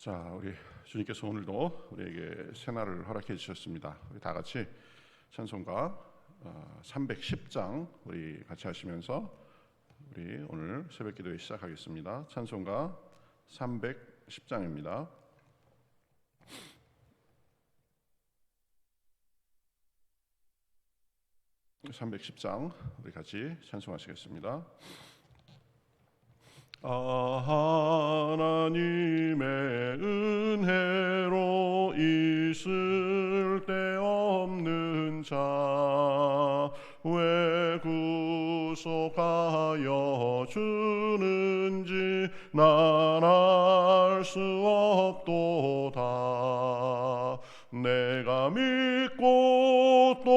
자, 우리 주님께서 오늘도 우리에게 새날을 허락해 주셨습니다. 우리 다 같이 찬송가 310장 우리 같이 하시면서 우리 오늘 새벽 기도회 시작하겠습니다. 찬송가 310장입니다. 310장 우리 같이 찬송하시겠습니다. 하나님의 은혜로 있을 데 없는 자 왜 구속하여 주는지 난 알 수 없도다. 내가 믿고 또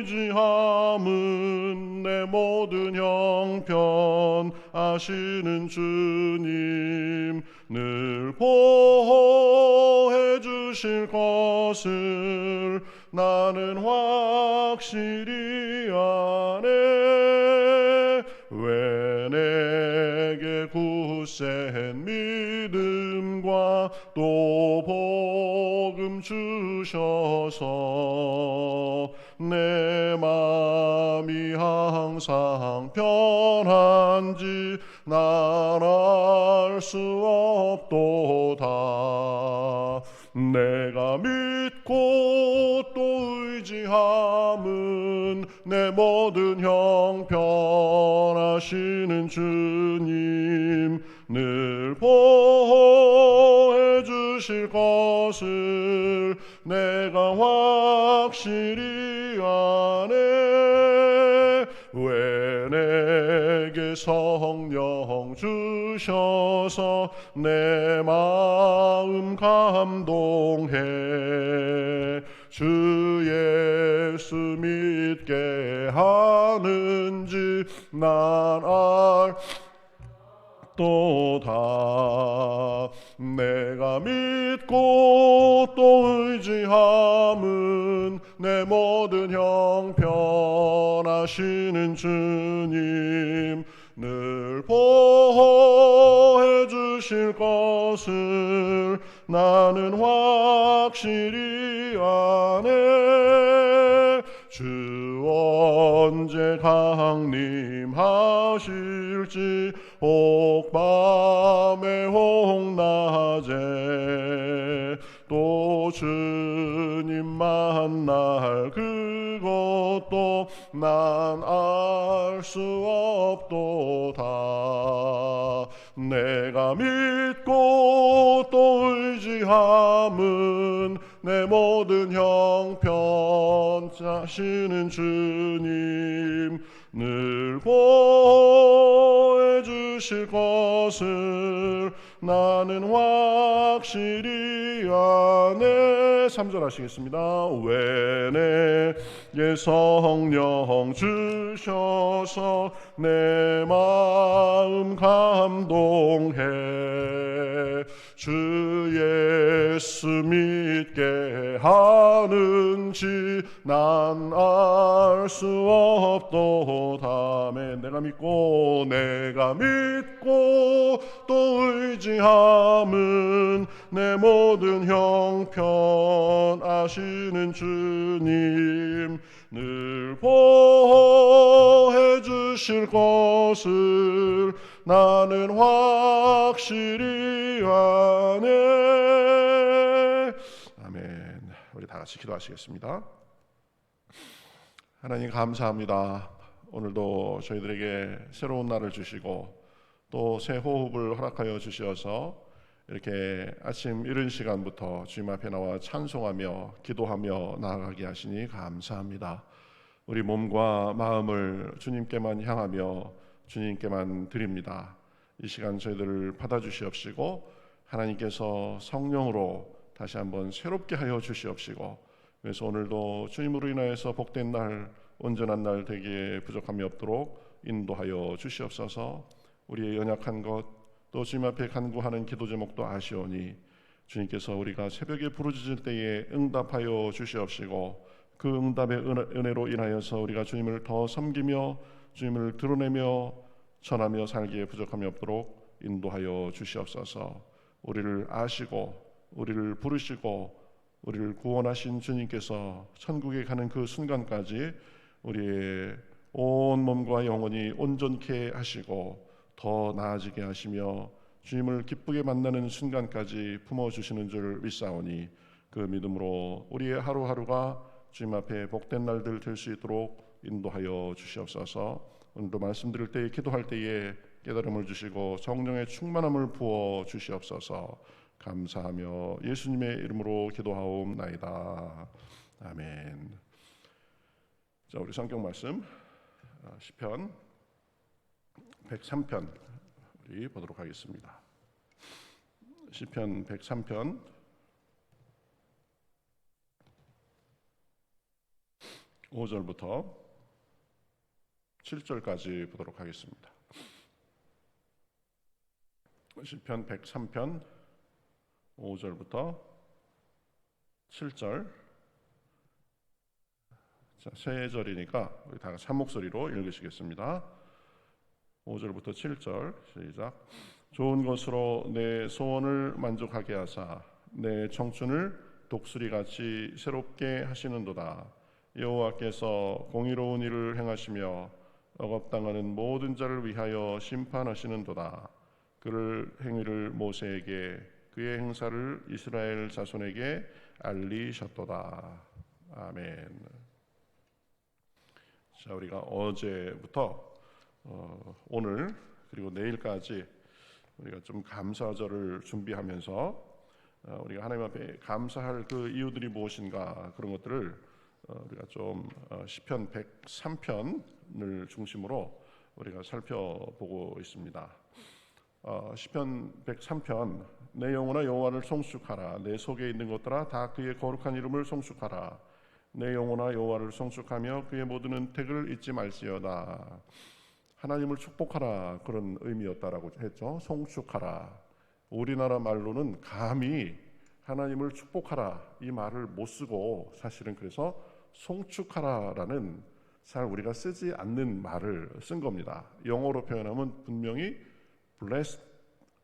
의지함은 내 모든 형편 아시는 주님 늘 보호해 주실 것을 나는 확실히 아네. 왜 내게 굳센 믿음과 또 복음 주셔서 내 마음이 항상 편한지 난 알 수 없도다. 내가 믿고 또 의지함은 내 모든 형편 아시는 주님 늘 보호해 주실 것을 내가 확실히 아네. 왜 내게 성령 주셔서 내 마음 감동해 주 예수 믿게 하는지 난 알도다. 내가 믿고 또 의지함은 내 모든 형편 아시는 주님 늘 보호해 주실 것을 나는 확실히 아네. 주 언제 강림하실지 옥밤에 홍낮에 또 주님 만날 그것도 난 알 수 없도다. 내가 믿고 또 의지함은 내 모든 형편 아시는 주님 늘 보호해 주실 것을 나는 확실히 아네. 3절 하시겠습니다. 왜 내게 성령 주셔서 내 마음 감동해 주 예수 믿게 하는지 난 알 수 없도다. 아멘. 내가 믿고 또 의지함은 내 모든 형편 아시는 주님 늘 보호해 주실 것을 나는 확실히 아네. 아멘. 우리 다 같이 기도하시겠습니다. 하나님 감사합니다. 오늘도 저희들에게 새로운 날을 주시고 또 새 호흡을 허락하여 주셔서 이렇게 아침 이른 시간부터 주님 앞에 나와 찬송하며 기도하며 나아가게 하시니 감사합니다. 우리 몸과 마음을 주님께만 향하며 주님께만 드립니다. 이 시간 저희들을 받아주시옵시고 하나님께서 성령으로 다시 한번 새롭게 하여 주시옵시고 그래서 오늘도 주님으로 인하여서 복된 날 온전한 날 되기에 부족함이 없도록 인도하여 주시옵소서. 우리의 연약한 것 또 주님 앞에 간구하는 기도 제목도 아시오니 주님께서 우리가 새벽에 부르짖을 때에 응답하여 주시옵시고 그 응답의 은혜로 인하여서 우리가 주님을 더 섬기며 주님을 드러내며 전하며 살기에 부족함이 없도록 인도하여 주시옵소서. 우리를 아시고 우리를 부르시고 우리를 구원하신 주님께서 천국에 가는 그 순간까지 우리의 온 몸과 영혼이 온전케 하시고 더 나아지게 하시며 주님을 기쁘게 만나는 순간까지 품어주시는 줄 믿사오니 그 믿음으로 우리의 하루하루가 주님 앞에 복된 날들 될 수 있도록 인도하여 주시옵소서. 오늘도 말씀드릴 때에 기도할 때에 깨달음을 주시고 성령의 충만함을 부어 주시옵소서. 감사하며 예수님의 이름으로 기도하옵나이다. 아멘. 자, 우리 성경 말씀 시편 103편 우리 보도록 하겠습니다. 시편 103편 5절부터 7절까지 보도록 하겠습니다. 시편 103편 5절부터 7절. 자, 세 절이니까 우리 다 같이 한 목소리로 읽으시겠습니다. 5절부터 7절 시작. 좋은 것으로 내 소원을 만족하게 하사 내 청춘을 독수리같이 새롭게 하시는도다. 여호와께서 공의로운 일을 행하시며 억압당하는 모든 자를 위하여 심판하시는도다. 그를 행위를 모세에게 그의 행사를 이스라엘 자손에게 알리셨도다. 아멘. 자, 우리가 어제부터 오늘 그리고 내일까지 우리가 좀 감사절을 준비하면서 우리가 하나님 앞에 감사할 그 이유들이 무엇인가 그런 것들을 우리가 좀 시편 103편을 중심으로 우리가 살펴보고 있습니다. 시편 103편 내 영혼아 여호와를 송축하라. 내 속에 있는 것들아 다 그의 거룩한 이름을 송축하라. 내 영혼아 여호와를 송축하며 그의 모든 은택을 잊지 말지어다. 하나님을 축복하라 그런 의미였다라고 했죠. 송축하라. 우리나라 말로는 감히 하나님을 축복하라 이 말을 못 쓰고 사실은 그래서 송축하라라는 잘 우리가 쓰지 않는 말을 쓴 겁니다. 영어로 표현하면 분명히 bless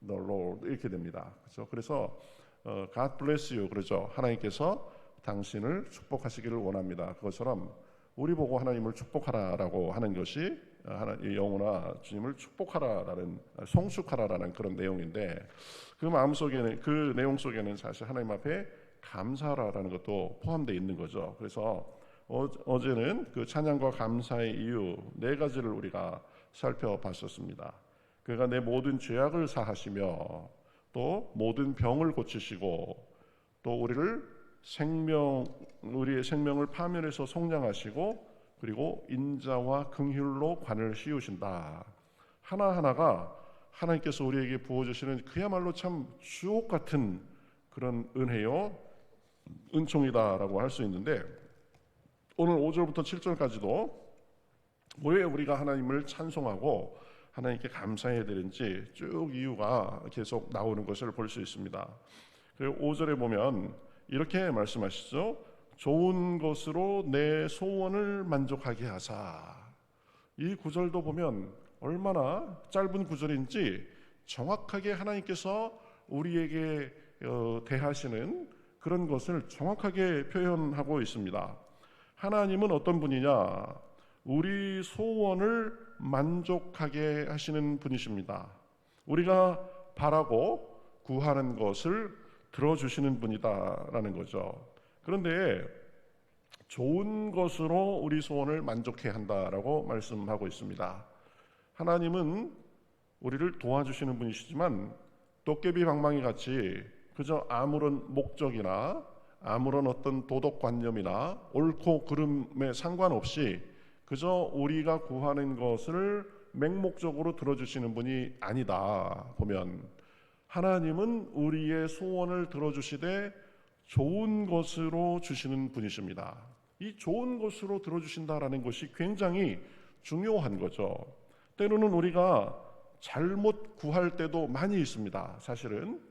the Lord 이렇게 됩니다. 그렇죠? 그래서 God bless you 그러죠. 하나님께서 당신을 축복하시기를 원합니다. 그것처럼 우리 보고 하나님을 축복하라라고 하는 것이 영혼아 주님을 축복하라라는 송축하라라는 그런 내용인데 그 마음속에는 그 내용 속에는 사실 하나님 앞에 감사라라는 것도 포함되어 있는 거죠. 그래서 어제는 그 찬양과 감사의 이유 네 가지를 우리가 살펴봤었습니다. 그가 내 모든 죄악을 사하시며 또 모든 병을 고치시고 또 우리의 생명을 파멸해서 속량하시고 그리고 인자와 긍휼로 관을 씌우신다. 하나하나가 하나님께서 우리에게 부어주시는 그야말로 참 주옥 같은 그런 은혜요 은총이다라고 할 수 있는데 오늘 5절부터 7절까지도 왜 우리가 하나님을 찬송하고 하나님께 감사해야 되는지 쭉 이유가 계속 나오는 것을 볼 수 있습니다. 그리고 5절에 보면 이렇게 말씀하시죠. 좋은 것으로 내 소원을 만족하게 하사. 이 구절도 보면 얼마나 짧은 구절인지 정확하게 하나님께서 우리에게 대하시는 그런 것을 정확하게 표현하고 있습니다. 하나님은 어떤 분이냐? 우리 소원을 만족하게 하시는 분이십니다. 우리가 바라고 구하는 것을 들어주시는 분이다라는 거죠. 그런데 좋은 것으로 우리 소원을 만족해 한다라고 말씀하고 있습니다. 하나님은 우리를 도와주시는 분이시지만 도깨비 방망이 같이 그저 아무런 목적이나 아무런 어떤 도덕관념이나 옳고 그름에 상관없이 그저 우리가 구하는 것을 맹목적으로 들어주시는 분이 아니다. 보면 하나님은 우리의 소원을 들어주시되 좋은 것으로 주시는 분이십니다. 이 좋은 것으로 들어주신다라는 것이 굉장히 중요한 거죠. 때로는 우리가 잘못 구할 때도 많이 있습니다. 사실은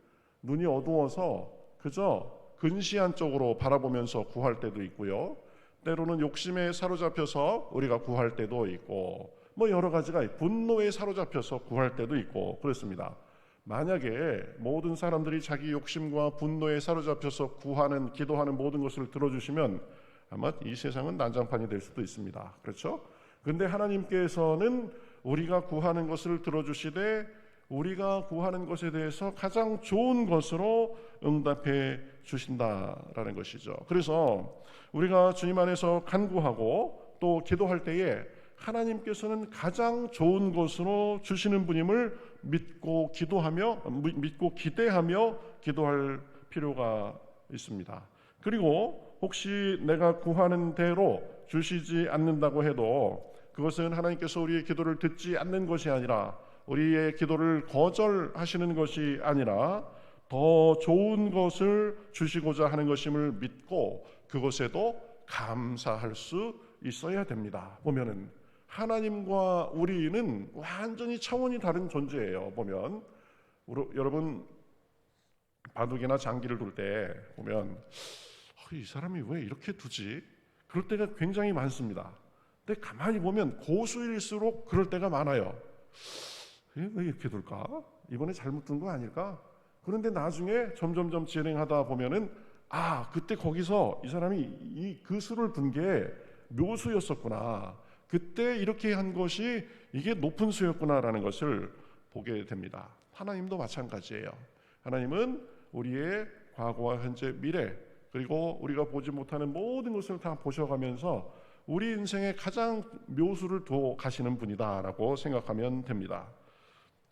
눈이 어두워서 그저 근시안 쪽으로 바라보면서 구할 때도 있고요. 때로는 욕심에 사로잡혀서 우리가 구할 때도 있고 뭐 여러 가지가 분노에 사로잡혀서 구할 때도 있고 그렇습니다. 만약에 모든 사람들이 자기 욕심과 분노에 사로잡혀서 구하는, 기도하는 모든 것을 들어주시면 아마 이 세상은 난장판이 될 수도 있습니다. 그렇죠? 근데 하나님께서는 우리가 구하는 것을 들어주시되 우리가 구하는 것에 대해서 가장 좋은 것으로 응답해 주신다라는 것이죠. 그래서 우리가 주님 안에서 간구하고 또 기도할 때에 하나님께서는 가장 좋은 것으로 주시는 분임을 믿고 기대하며 기도할 필요가 있습니다. 그리고 혹시 내가 구하는 대로 주시지 않는다고 해도 그것은 하나님께서 우리의 기도를 듣지 않는 것이 아니라, 우리의 기도를 거절하시는 것이 아니라 더 좋은 것을 주시고자 하는 것임을 믿고 그것에도 감사할 수 있어야 됩니다. 보면은 하나님과 우리는 완전히 차원이 다른 존재예요. 보면 여러분 바둑이나 장기를 둘 때 보면 이 사람이 왜 이렇게 두지? 그럴 때가 굉장히 많습니다. 근데 가만히 보면 고수일수록 그럴 때가 많아요. 왜 이렇게 둘까? 이번에 잘못 둔 거 아닐까? 그런데 나중에 점점점 진행하다 보면은 그때 거기서 이 사람이 그 수를 둔 게 묘수였었구나. 그때 이렇게 한 것이 이게 높은 수였구나라는 것을 보게 됩니다. 하나님도 마찬가지예요. 하나님은 우리의 과거와 현재, 미래, 그리고 우리가 보지 못하는 모든 것을 다 보셔가면서 우리 인생에 가장 묘수를 두어 가시는 분이다라고 생각하면 됩니다.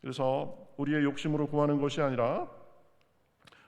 그래서 우리의 욕심으로 구하는 것이 아니라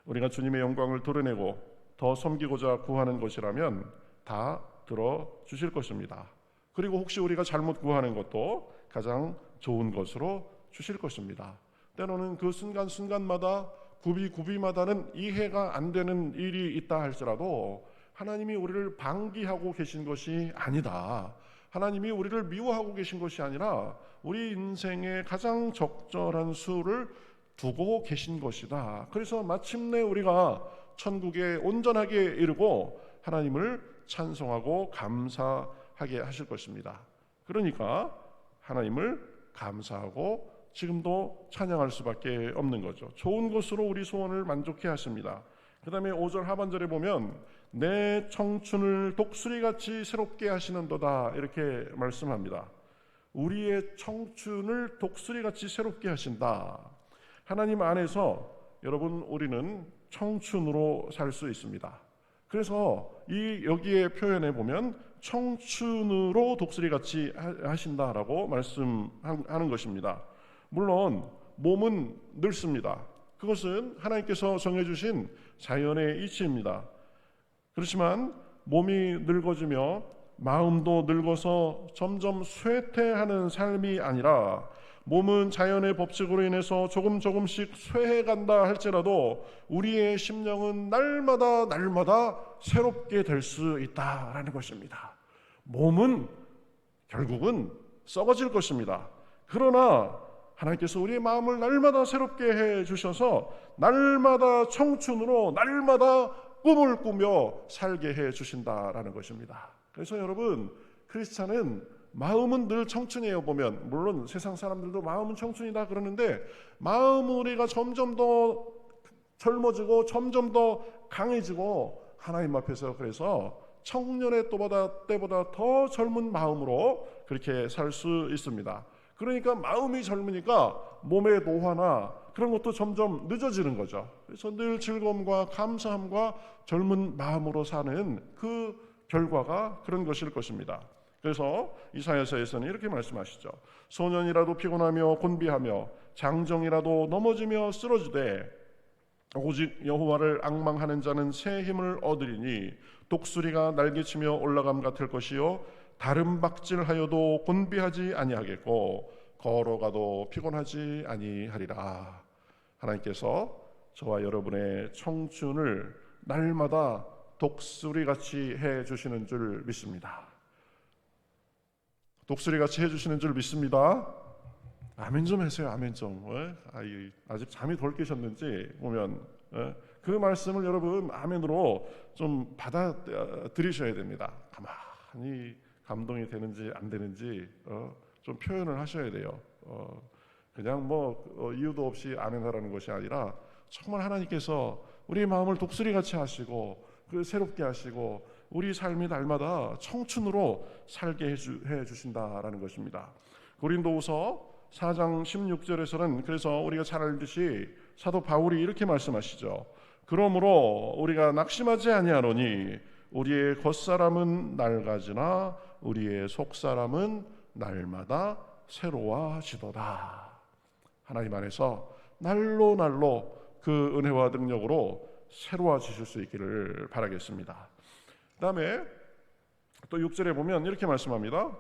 우리가 주님의 영광을 드러내고 더 섬기고자 구하는 것이라면 다 들어주실 것입니다. 그리고 혹시 우리가 잘못 구하는 것도 가장 좋은 것으로 주실 것입니다. 때로는 그 순간순간마다 구비마다는 이해가 안 되는 일이 있다 할지라도 하나님이 우리를 방기하고 계신 것이 아니다. 하나님이 우리를 미워하고 계신 것이 아니라 우리 인생에 가장 적절한 수를 두고 계신 것이다. 그래서 마침내 우리가 천국에 온전하게 이르고 하나님을 찬송하고 감사하게 하실 것입니다. 그러니까 하나님을 감사하고 지금도 찬양할 수밖에 없는 거죠. 좋은 것으로 우리 소원을 만족해 하십니다. 그 다음에 5절 하반절에 보면 내 청춘을 독수리같이 새롭게 하시는도다 이렇게 말씀합니다. 우리의 청춘을 독수리같이 새롭게 하신다. 하나님 안에서 여러분 우리는 청춘으로 살 수 있습니다. 그래서 여기에 표현해 보면 청춘으로 독수리같이 하신다라고 말씀하는 것입니다. 물론 몸은 늙습니다. 그것은 하나님께서 정해주신 자연의 이치입니다. 그렇지만 몸이 늙어지며 마음도 늙어서 점점 쇠퇴하는 삶이 아니라 몸은 자연의 법칙으로 인해서 조금씩 쇠해간다 할지라도 우리의 심령은 날마다 새롭게 될 수 있다라는 것입니다. 몸은 결국은 썩어질 것입니다. 그러나 하나님께서 우리의 마음을 날마다 새롭게 해주셔서 날마다 청춘으로 날마다 꿈을 꾸며 살게 해주신다라는 것입니다. 그래서 여러분 크리스찬은 마음은 늘 청춘이에요. 보면 물론 세상 사람들도 마음은 청춘이다 그러는데 마음은 우리가 점점 더 젊어지고 점점 더 강해지고 하나님 앞에서 그래서 청년의 때보다 더 젊은 마음으로 그렇게 살 수 있습니다. 그러니까 마음이 젊으니까 몸의 노화나 그런 것도 점점 늦어지는 거죠. 그래서 늘 즐거움과 감사함과 젊은 마음으로 사는 그 결과가 그런 것일 것입니다. 그래서 이사야서에서는 이렇게 말씀하시죠. 소년이라도 피곤하며 곤비하며 장정이라도 넘어지며 쓰러지되 오직 여호와를 앙망하는 자는 새 힘을 얻으리니 독수리가 날개치며 올라감 같을 것이요 다른 박질하여도 곤비하지 아니하겠고 걸어가도 피곤하지 아니하리라. 하나님께서 저와 여러분의 청춘을 날마다 독수리같이 해주시는 줄 믿습니다. 독수리같이 해주시는 줄 믿습니다. 아멘 좀 하세요. 아멘 좀. 아직 잠이 덜 깨셨는지 보면 그 말씀을 여러분 아멘으로 좀 받아들이셔야 됩니다. 가만히 감동이 되는지 안 되는지 좀 표현을 하셔야 돼요. 그냥 이유도 없이 아멘하라는 것이 아니라 정말 하나님께서 우리 마음을 독수리같이 하시고 새롭게 하시고 우리 삶이 날마다 청춘으로 살게 해 주신다라는 것입니다. 고린도후서 4장 16절에서는 그래서 우리가 잘 알듯이 사도 바울이 이렇게 말씀하시죠. 그러므로 우리가 낙심하지 아니하노니 우리의 겉사람은 낡아지나 우리의 속사람은 날마다 새로워지도다. 하나님 안에서 날로 날로 그 은혜와 능력으로 새로워지실 수 있기를 바라겠습니다. 그 다음에 또 6절에 보면 이렇게 말씀합니다.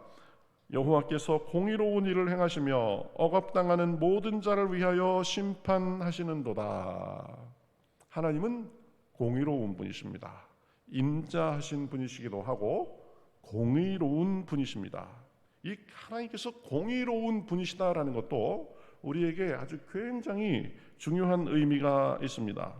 여호와께서 공의로운 일을 행하시며 억압당하는 모든 자를 위하여 심판하시는도다. 하나님은 공의로운 분이십니다. 인자하신 분이시기도 하고 공의로운 분이십니다. 이 하나님께서 공의로운 분이시다라는 것도 우리에게 아주 굉장히 중요한 의미가 있습니다.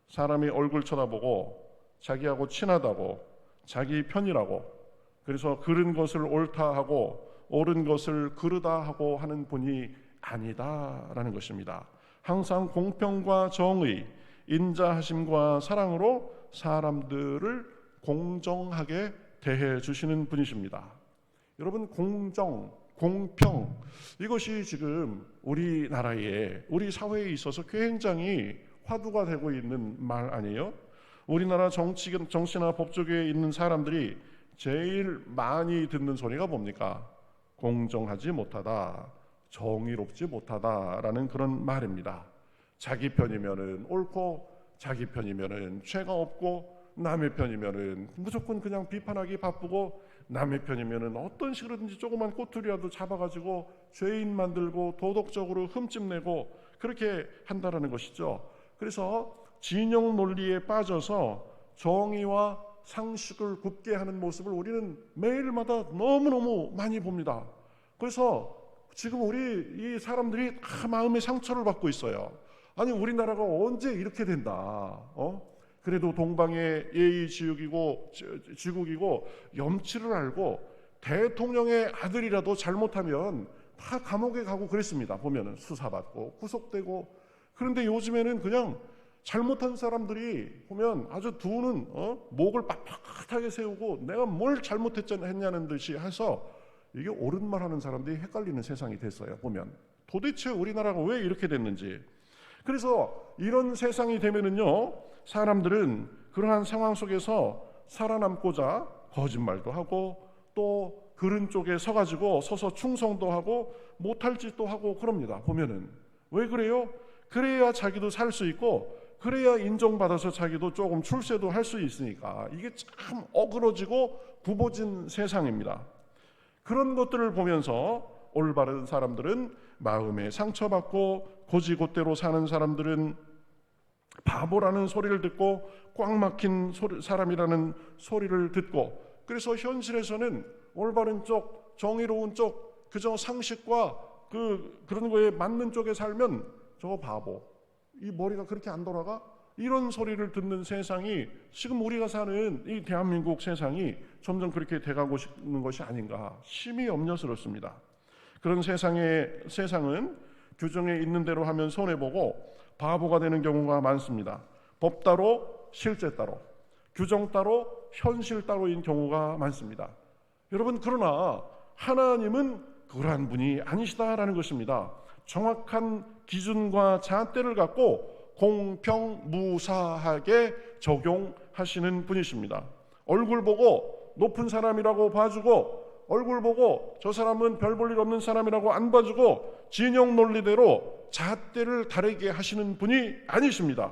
사람이 얼굴 쳐다보고 자기하고 친하다고 자기 편이라고 그래서 그른 것을 옳다 하고 옳은 것을 그르다 하고 하는 분이 아니다라는 것입니다. 항상 공평과 정의, 인자하심과 사랑으로 사람들을 공정하게 대해 주시는 분이십니다. 여러분, 공정, 공평, 이것이 지금 우리나라에 우리 사회에 있어서 굉장히 화두가 되고 있는 말 아니에요? 우리나라 정치나 법조계에 있는 사람들이 제일 많이 듣는 소리가 뭡니까? 공정하지 못하다, 정의롭지 못하다라는 그런 말입니다. 자기 편이면은 옳고 자기 편이면은 죄가 없고 남의 편이면은 무조건 그냥 비판하기 바쁘고 남의 편이면은 어떤 식으로든지 조그만 꼬투리라도 잡아가지고 죄인 만들고 도덕적으로 흠집내고 그렇게 한다라는 것이죠. 그래서 진영 논리에 빠져서 정의와 상식을 굽게 하는 모습을 우리는 매일마다 너무너무 많이 봅니다. 그래서 지금 우리 이 사람들이 다 마음의 상처를 받고 있어요. 아니, 우리나라가 언제 이렇게 된다? 그래도 동방의 예의지국이고 염치를 알고 대통령의 아들이라도 잘못하면 다 감옥에 가고 그랬습니다. 보면은 수사받고 구속되고. 그런데 요즘에는 그냥 잘못한 사람들이 보면 아주 두 눈 목을 빳빳하게 세우고 내가 뭘 잘못했냐는 듯이 해서 이게 옳은 말 하는 사람들이 헷갈리는 세상이 됐어요. 보면 도대체 우리나라가 왜 이렇게 됐는지. 그래서 이런 세상이 되면은요, 사람들은 그러한 상황 속에서 살아남고자 거짓말도 하고 또 그른 쪽에 서서 충성도 하고 못할 짓도 하고 그럽니다. 보면은 왜 그래요? 그래야 자기도 살 수 있고 그래야 인정받아서 자기도 조금 출세도 할 수 있으니까 이게 참 어그러지고 부보진 세상입니다. 그런 것들을 보면서 올바른 사람들은 마음에 상처받고 고지곳대로 사는 사람들은 바보라는 소리를 듣고 꽉 막힌 사람이라는 소리를 듣고, 그래서 현실에서는 올바른 쪽, 정의로운 쪽, 그저 상식과 그런 거에 맞는 쪽에 살면 저거 바보, 이 머리가 그렇게 안 돌아가? 이런 소리를 듣는 세상이 지금 우리가 사는 이 대한민국 세상이 점점 그렇게 돼가고 있는 것이 아닌가 심히 염려스럽습니다. 그런 세상은 규정에 있는 대로 하면 손해보고 바보가 되는 경우가 많습니다. 법 따로 실제 따로, 규정 따로 현실 따로인 경우가 많습니다. 여러분, 그러나 하나님은 그러한 분이 아니시다라는 것입니다. 정확한 기준과 잣대를 갖고 공평무사하게 적용하시는 분이십니다. 얼굴 보고 높은 사람이라고 봐주고 얼굴 보고 저 사람은 별 볼 일 없는 사람이라고 안 봐주고 진영 논리대로 잣대를 다르게 하시는 분이 아니십니다.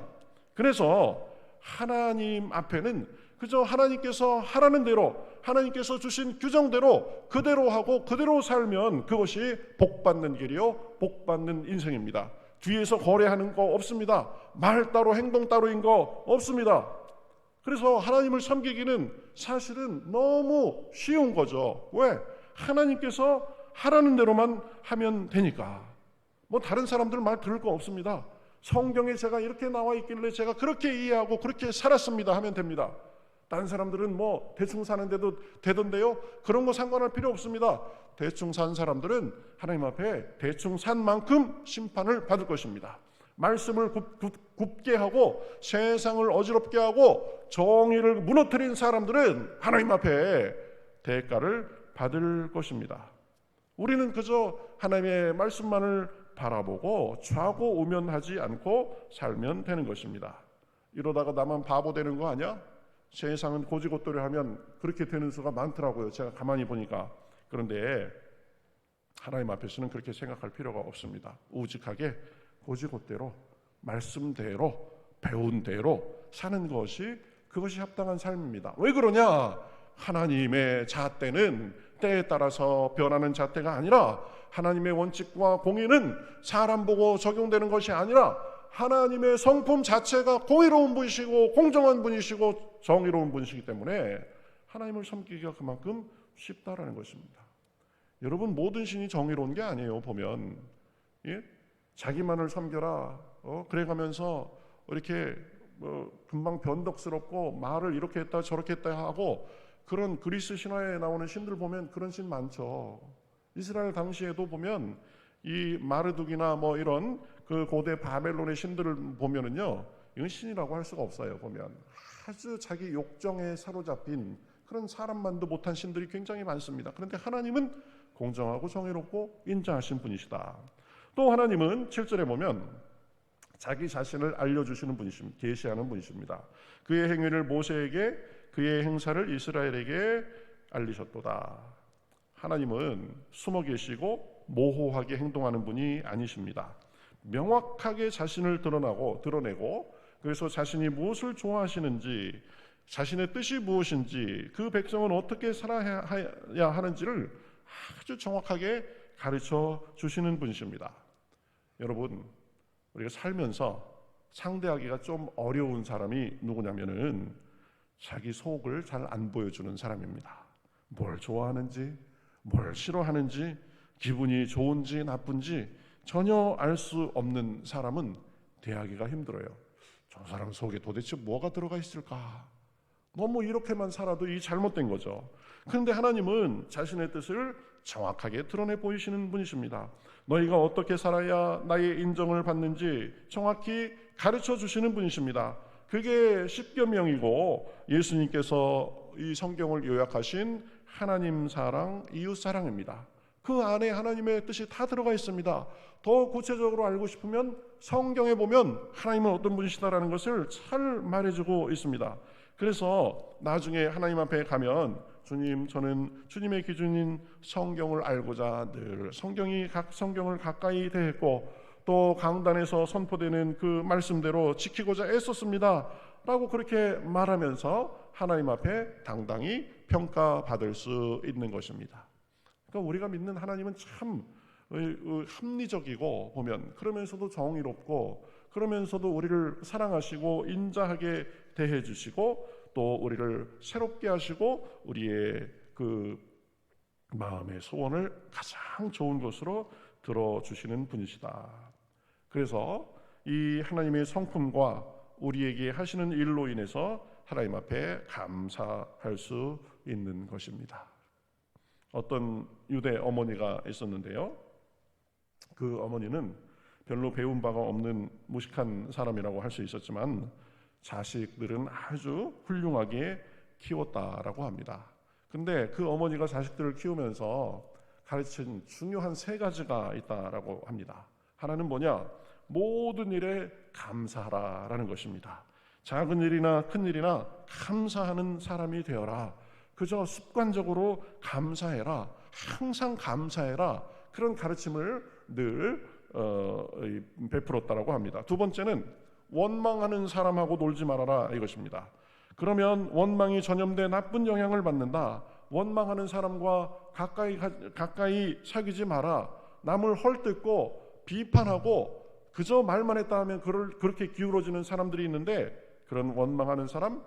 그래서 하나님 앞에는 그저 하나님께서 하라는 대로, 하나님께서 주신 규정대로 그대로 하고 그대로 살면 그것이 복받는 길이요 복받는 인생입니다. 뒤에서 거래하는 거 없습니다. 말 따로 행동 따로인 거 없습니다. 그래서 하나님을 섬기기는 사실은 너무 쉬운 거죠. 왜? 하나님께서 하라는 대로만 하면 되니까. 뭐 다른 사람들 말 들을 거 없습니다. 성경에 제가 이렇게 나와 있길래 제가 그렇게 이해하고 그렇게 살았습니다 하면 됩니다. 다른 사람들은 뭐 대충 사는데도 되던데요. 그런 거 상관할 필요 없습니다. 대충 산 사람들은 하나님 앞에 대충 산 만큼 심판을 받을 것입니다. 말씀을 굽게 하고 세상을 어지럽게 하고 정의를 무너뜨린 사람들은 하나님 앞에 대가를 받을 것입니다. 우리는 그저 하나님의 말씀만을 바라보고 좌고우면하지 않고 살면 되는 것입니다. 이러다가 나만 바보 되는 거 아니야? 세상은 고지고대로 하면 그렇게 되는 수가 많더라고요. 제가 가만히 보니까. 그런데 하나님 앞에서는 그렇게 생각할 필요가 없습니다. 우직하게 고지고대로 말씀대로 배운 대로 사는 것이 그것이 합당한 삶입니다. 왜 그러냐? 하나님의 잣대는 때에 따라서 변하는 잣대가 아니라 하나님의 원칙과 공의는 사람 보고 적용되는 것이 아니라 하나님의 성품 자체가 공의로운 분이시고 공정한 분이시고 정의로운 분이시기 때문에 하나님을 섬기기가 그만큼 쉽다라는 것입니다. 여러분, 모든 신이 정의로운 게 아니에요. 보면 자기만을 섬겨라 그래가면서 이렇게 금방 변덕스럽고 말을 이렇게 했다 저렇게 했다 하고 그런 그리스 신화에 나오는 신들 보면 그런 신 많죠. 이스라엘 당시에도 보면 이 마르둑이나 뭐 이런 그 고대 바벨론의 신들을 보면은요, 이건 신이라고 할 수가 없어요. 보면 아주 자기 욕정에 사로잡힌 그런 사람만도 못한 신들이 굉장히 많습니다. 그런데 하나님은 공정하고 정의롭고 인자하신 분이시다. 또 하나님은 7절에 보면 자기 자신을 알려주시는 분이십니다. 계시하는 분이십니다. 그의 행위를 모세에게 그의 행사를 이스라엘에게 알리셨도다. 하나님은 숨어 계시고 모호하게 행동하는 분이 아니십니다. 명확하게 자신을 드러내고 그래서 자신이 무엇을 좋아하시는지 자신의 뜻이 무엇인지 그 백성은 어떻게 살아야 하는지를 아주 정확하게 가르쳐 주시는 분이십니다. 여러분, 우리가 살면서 상대하기가 좀 어려운 사람이 누구냐면은 자기 속을 잘 안 보여주는 사람입니다. 뭘 좋아하는지 뭘 싫어하는지 기분이 좋은지 나쁜지 전혀 알 수 없는 사람은 대하기가 힘들어요. 저 사람 속에 도대체 뭐가 들어가 있을까? 너무 이렇게만 살아도 이 잘못된 거죠. 그런데 하나님은 자신의 뜻을 정확하게 드러내 보이시는 분이십니다. 너희가 어떻게 살아야 나의 인정을 받는지 정확히 가르쳐 주시는 분이십니다. 그게 십계명이고 예수님께서 이 성경을 요약하신 하나님 사랑, 이웃 사랑입니다. 그 안에 하나님의 뜻이 다 들어가 있습니다. 더 구체적으로 알고 싶으면 성경에 보면 하나님은 어떤 분이시다라는 것을 잘 말해주고 있습니다. 그래서 나중에 하나님 앞에 가면 주님, 저는 주님의 기준인 성경을 알고자 늘 성경을 가까이 대했고 또 강단에서 선포되는 그 말씀대로 지키고자 애썼습니다 라고 그렇게 말하면서 하나님 앞에 당당히 평가받을 수 있는 것입니다. 그러니까 우리가 믿는 하나님은 참 합리적이고 보면 그러면서도 정의롭고 그러면서도 우리를 사랑하시고 인자하게 대해 주시고 또 우리를 새롭게 하시고 우리의 그 마음의 소원을 가장 좋은 것으로 들어주시는 분이시다. 그래서 이 하나님의 성품과 우리에게 하시는 일로 인해서 하나님 앞에 감사할 수 있는 것입니다. 어떤 유대 어머니가 있었는데요. 그 어머니는 별로 배운 바가 없는 무식한 사람이라고 할 수 있었지만 자식들은 아주 훌륭하게 키웠다라고 합니다. 근데 그 어머니가 자식들을 키우면서 가르친 중요한 3가지가 있다라고 합니다. 하나는 뭐냐? 모든 일에 감사하라라는 것입니다. 작은 일이나 큰 일이나 감사하는 사람이 되어라. 그저 습관적으로 감사해라. 항상 감사해라. 그런 가르침을 늘 베풀었다라고 합니다. 2번째는 원망하는 사람하고 놀지 말아라 이것입니다. 그러면 원망이 전염돼 나쁜 영향을 받는다. 원망하는 사람과 가까이 사귀지 마라. 남을 헐뜯고 비판하고 그저 말만 했다 하면 그렇게 기울어지는 사람들이 있는데 그런 원망하는 사람,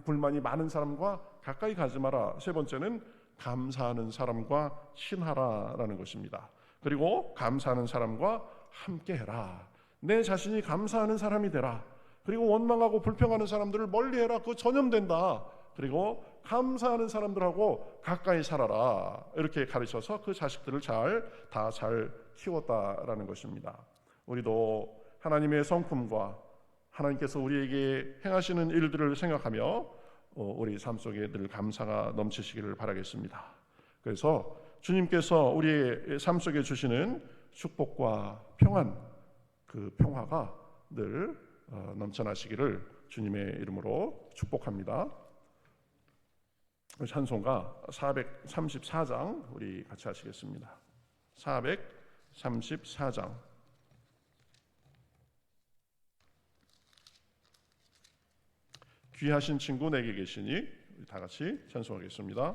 불만이 많은 사람과 가까이 가지 마라. 3번째는 감사하는 사람과 친하라라는 것입니다. 그리고 감사하는 사람과 함께해라. 내 자신이 감사하는 사람이 되라. 그리고 원망하고 불평하는 사람들을 멀리해라. 그거 전염된다. 그리고 감사하는 사람들하고 가까이 살아라. 이렇게 가르쳐서 그 자식들을 다 잘 키웠다라는 것입니다. 우리도 하나님의 성품과 하나님께서 우리에게 행하시는 일들을 생각하며 우리 삶 속에 늘 감사가 넘치시기를 바라겠습니다. 그래서 주님께서 우리의 삶 속에 주시는 축복과 평안, 그 평화가 늘 넘쳐나시기를 주님의 이름으로 축복합니다. 찬송가 434장 우리 같이 하시겠습니다. 434장. 귀하신 친구 내게 계시니 다 같이 찬송하겠습니다.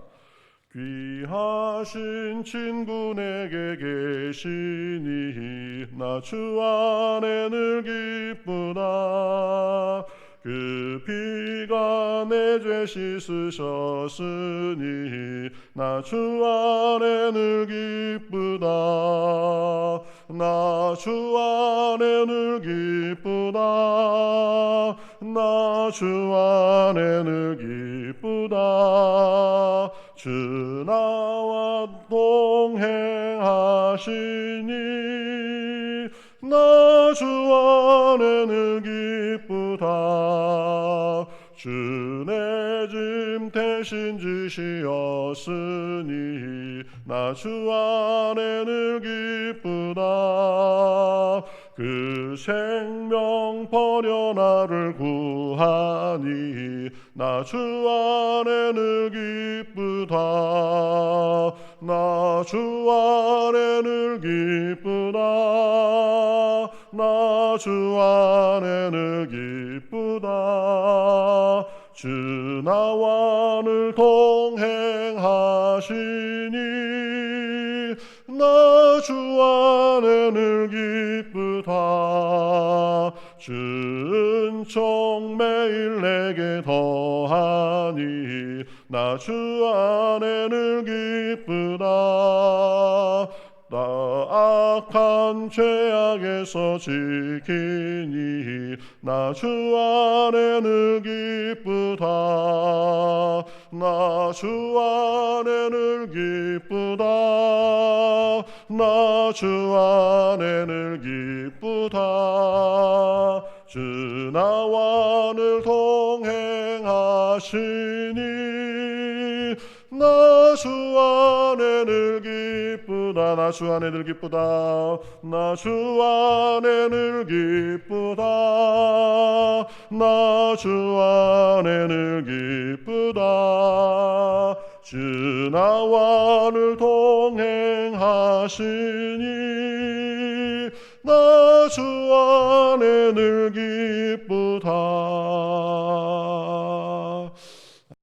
귀하신 친구 내게 계시니 나 주 안에 늘 기쁘다. 그 피가 내 죄 씻으셨으니 나 주 안에 늘 기쁘다. 나 주 안에 늘 기쁘다. 나 주 안에 늘 기쁘다. 주 나와 동행하시니 나 주 안에 늘 기쁘다. 주 내 짐 대신 지시었으니 나 주 안에 늘 기쁘다. 그 생명 버려 나를 구하니 나 주 안에 늘 기쁘다. 나 주 안에 늘 기쁘다. 나 주 안에 늘 기쁘다. 주 나와 늘 동행하시니 나 주 안에 늘 기쁘다. 주 은총 매일 내게 더하니 나 주 안에 늘 기쁘다. 나 악한 죄악에서 지키니 나 주 안에 늘 기쁘다. 나 주 안에 늘 기쁘다. 나 주 안에 늘 기쁘다. 주 나와 늘 동행하시니 나 주 안에 늘 기쁘다. 나 주 안에 늘 기쁘다. 나 주 안에 늘 기쁘다. 나 주 안에 늘 기쁘다. 주 나와 늘 동행하시니 나 주 안에 늘 기쁘다.